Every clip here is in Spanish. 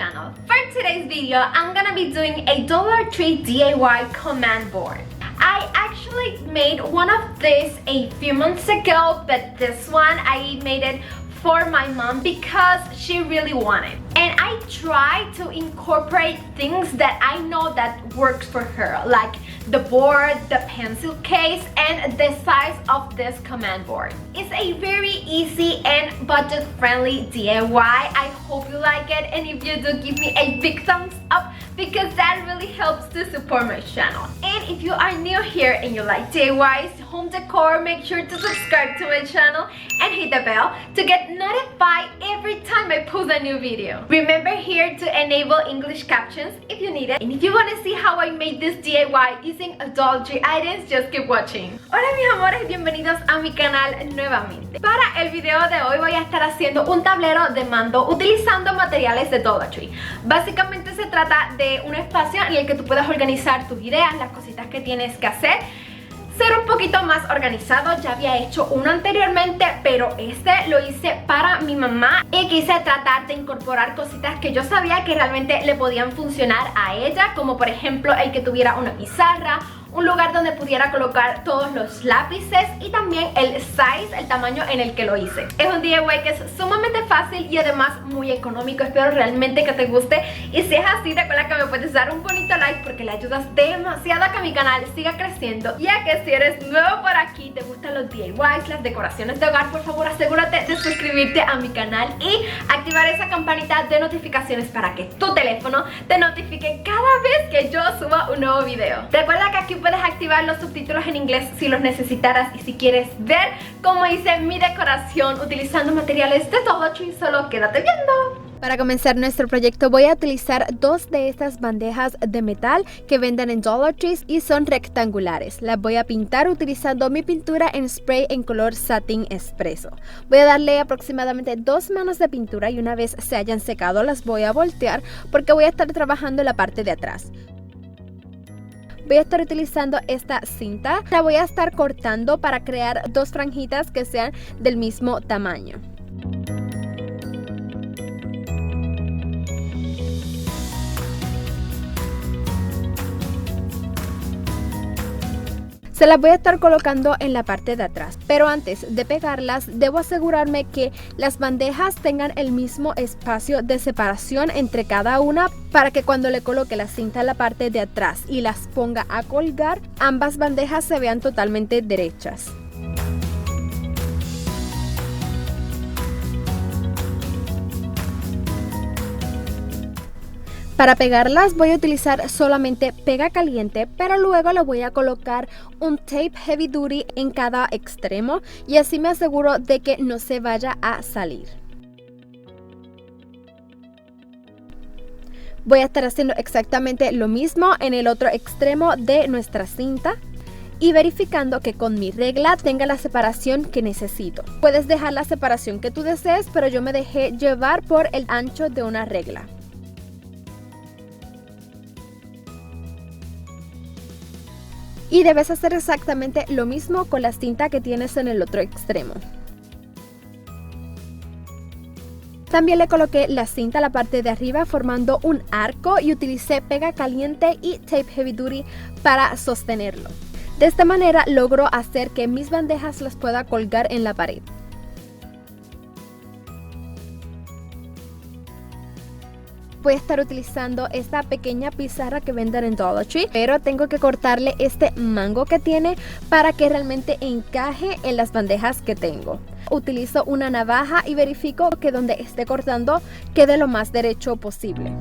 channel. For today's video, I'm gonna be doing a Dollar Tree DIY command board. I actually made one of these a few months ago, but this one I made it for my mom because she really wanted. And I try to incorporate things that I know that works for her, like the board, the pencil case, and the size of this command board. It's a very easy and budget-friendly DIY. I hope you like it, and if you do, give me a big thumbs up because that really helps to support my channel. And if you are new here and you like DIYs, home decor, make sure to subscribe to my channel and hit the bell to get notified every time I post a new video. Remember here to enable English captions if you need it. And if you want to see how I made this DIY using Dollar Tree items, just keep watching. Hola mis amores, bienvenidos a mi canal nuevamente. Para el video de hoy voy a estar haciendo un tablero de mando utilizando materiales de Dollar Tree. Básicamente se trata de un espacio en el que tú puedas organizar tus ideas, las cositas que tienes que hacer, ser un poquito más organizado. Ya había hecho uno anteriormente, pero este lo hice para mi mamá y quise tratar de incorporar cositas que yo sabía que realmente le podían funcionar a ella, como por ejemplo el que tuviera una pizarra, un lugar donde pudiera colocar todos los lápices y también el size, el tamaño en el que lo hice. Es un DIY que es sumamente fácil y además muy económico. Espero realmente que te guste y si es así, recuerda que me puedes dar un bonito like porque le ayudas demasiado a que mi canal siga creciendo. Ya que si eres nuevo por aquí, te gustan los DIYs, las decoraciones de hogar, por favor asegúrate de suscribirte a mi canal y activar esa campanita de notificaciones para que tu teléfono te notifique cada vez que yo suba un nuevo video. Recuerda que aquí puedes activar los subtítulos en inglés si los necesitaras, y si quieres ver cómo hice mi decoración utilizando materiales de Dollar Tree, solo quédate viendo. Para comenzar nuestro proyecto voy a utilizar dos de estas bandejas de metal que venden en Dollar Tree y son rectangulares. Las voy a pintar utilizando mi pintura en spray en color satín espresso. Voy a darle aproximadamente 2 manos de pintura y una vez se hayan secado las voy a voltear porque voy a estar trabajando en la parte de atrás. Voy a estar utilizando esta cinta, la voy a estar cortando para crear dos franjitas que sean del mismo tamaño. Se las voy a estar colocando en la parte de atrás, pero antes de pegarlas debo asegurarme que las bandejas tengan el mismo espacio de separación entre cada una para que cuando le coloque la cinta en la parte de atrás y las ponga a colgar, ambas bandejas se vean totalmente derechas. Para pegarlas voy a utilizar solamente pega caliente, pero luego le voy a colocar un tape heavy duty en cada extremo y así me aseguro de que no se vaya a salir. Voy a estar haciendo exactamente lo mismo en el otro extremo de nuestra cinta y verificando que con mi regla tenga la separación que necesito. Puedes dejar la separación que tú desees, pero yo me dejé llevar por el ancho de una regla. Y debes hacer exactamente lo mismo con la cinta que tienes en el otro extremo. También le coloqué la cinta a la parte de arriba formando un arco y utilicé pega caliente y tape heavy duty para sostenerlo. De esta manera logro hacer que mis bandejas las pueda colgar en la pared. Voy a estar utilizando esta pequeña pizarra que venden en Dollar Tree, pero tengo que cortarle este mango que tiene para que realmente encaje en las bandejas que tengo. Utilizo una navaja y verifico que donde esté cortando quede lo más derecho posible.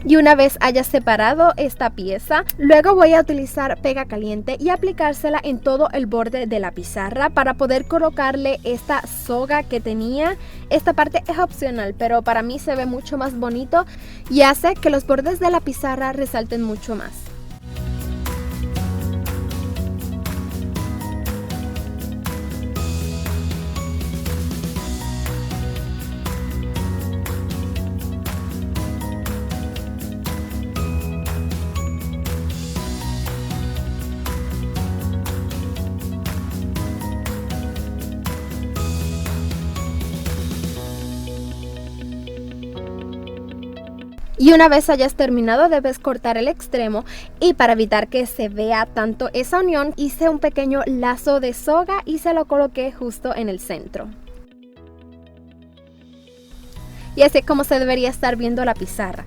Y una vez haya separado esta pieza, luego voy a utilizar pega caliente y aplicársela en todo el borde de la pizarra para poder colocarle esta soga que tenía. Esta parte es opcional, pero para mí se ve mucho más bonito y hace que los bordes de la pizarra resalten mucho más. Y una vez hayas terminado debes cortar el extremo, y para evitar que se vea tanto esa unión hice un pequeño lazo de soga y se lo coloqué justo en el centro. Y así es como se debería estar viendo la pizarra.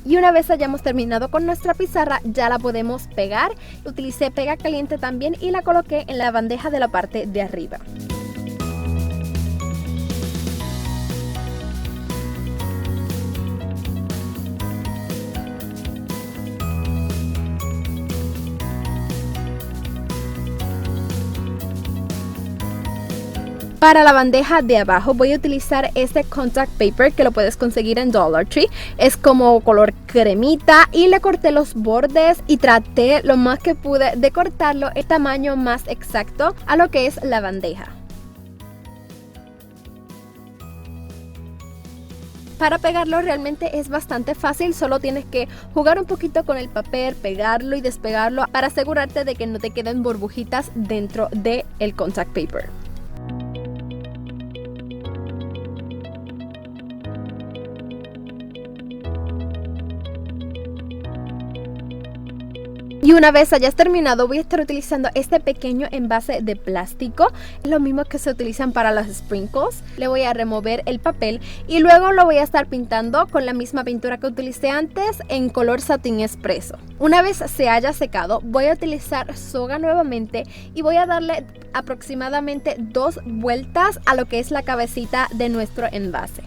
Y una vez hayamos terminado con nuestra pizarra ya la podemos pegar. Utilicé pega caliente también y la coloqué en la bandeja de la parte de arriba. Para la bandeja de abajo voy a utilizar este contact paper que lo puedes conseguir en Dollar Tree. Es como color cremita y le corté los bordes y traté lo más que pude de cortarlo el tamaño más exacto a lo que es la bandeja. Para pegarlo realmente es bastante fácil, solo tienes que jugar un poquito con el papel, pegarlo y despegarlo para asegurarte de que no te queden burbujitas dentro del contact paper. Y una vez hayas terminado voy a estar utilizando este pequeño envase de plástico, lo mismo que se utilizan para los sprinkles. Le voy a remover el papel y luego lo voy a estar pintando con la misma pintura que utilicé antes en color satín espresso. Una vez se haya secado voy a utilizar soga nuevamente y voy a darle aproximadamente 2 vueltas a lo que es la cabecita de nuestro envase.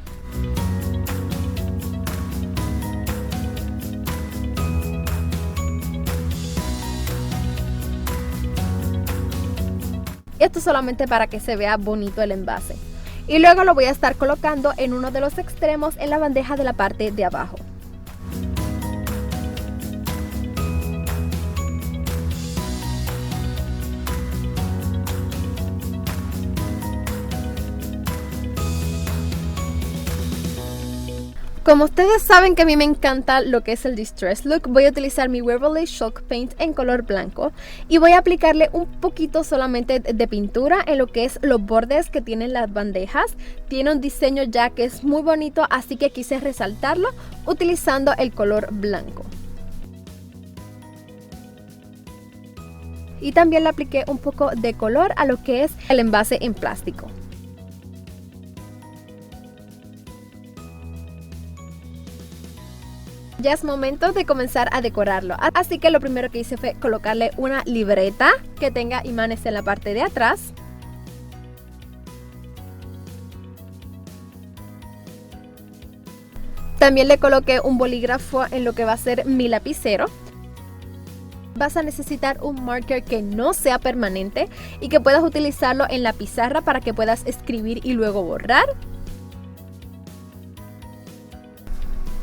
Esto solamente para que se vea bonito el envase. Y luego lo voy a estar colocando en uno de los extremos en la bandeja de la parte de abajo. Como ustedes saben que a mí me encanta lo que es el distress look, voy a utilizar mi Waverly Chalk Paint en color blanco y voy a aplicarle un poquito solamente de pintura en lo que es los bordes que tienen las bandejas. Tiene un diseño ya que es muy bonito, así que quise resaltarlo utilizando el color blanco. Y también le apliqué un poco de color a lo que es el envase en plástico. Ya es momento de comenzar a decorarlo, así que lo primero que hice fue colocarle una libreta que tenga imanes en la parte de atrás. También le coloqué un bolígrafo en lo que va a ser mi lapicero. Vas a necesitar un marker que no sea permanente y que puedas utilizarlo en la pizarra para que puedas escribir y luego borrar.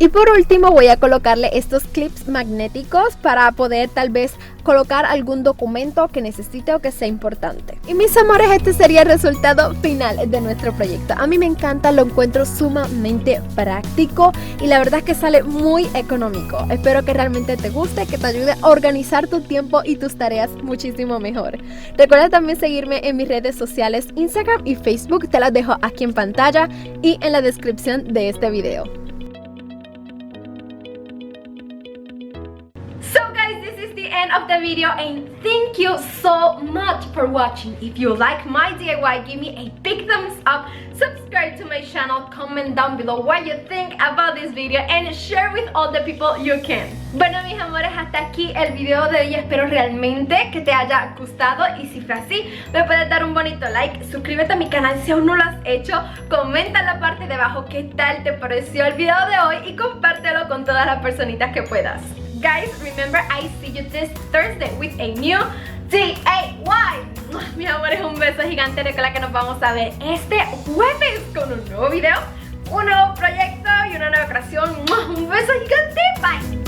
Y por último voy a colocarle estos clips magnéticos para poder tal vez colocar algún documento que necesite o que sea importante. Y mis amores, este sería el resultado final de nuestro proyecto. A mí me encanta, lo encuentro sumamente práctico y la verdad es que sale muy económico. Espero que realmente te guste, que te ayude a organizar tu tiempo y tus tareas muchísimo mejor. Recuerda también seguirme en mis redes sociales, Instagram y Facebook, te las dejo aquí en pantalla y en la descripción de este video. End of the video, and thank you so much for watching. If you like my DIY, give me a big thumbs up, subscribe to my channel, comment down below what you think about this video and share with all the people you can. Bueno, mis amores, hasta aquí el video de hoy. Espero realmente que te haya gustado y si fue así me puedes dar un bonito like, suscríbete a mi canal si aún no lo has hecho, comenta en la parte de abajo qué tal te pareció el video de hoy y compártelo con todas las personitas que puedas. Guys, remember, I see you this Thursday with a new DIY. Mi amor, es un beso gigante. Recuerda que nos vamos a ver este jueves con un nuevo video, un nuevo proyecto y una nueva creación. Un beso gigante. Bye.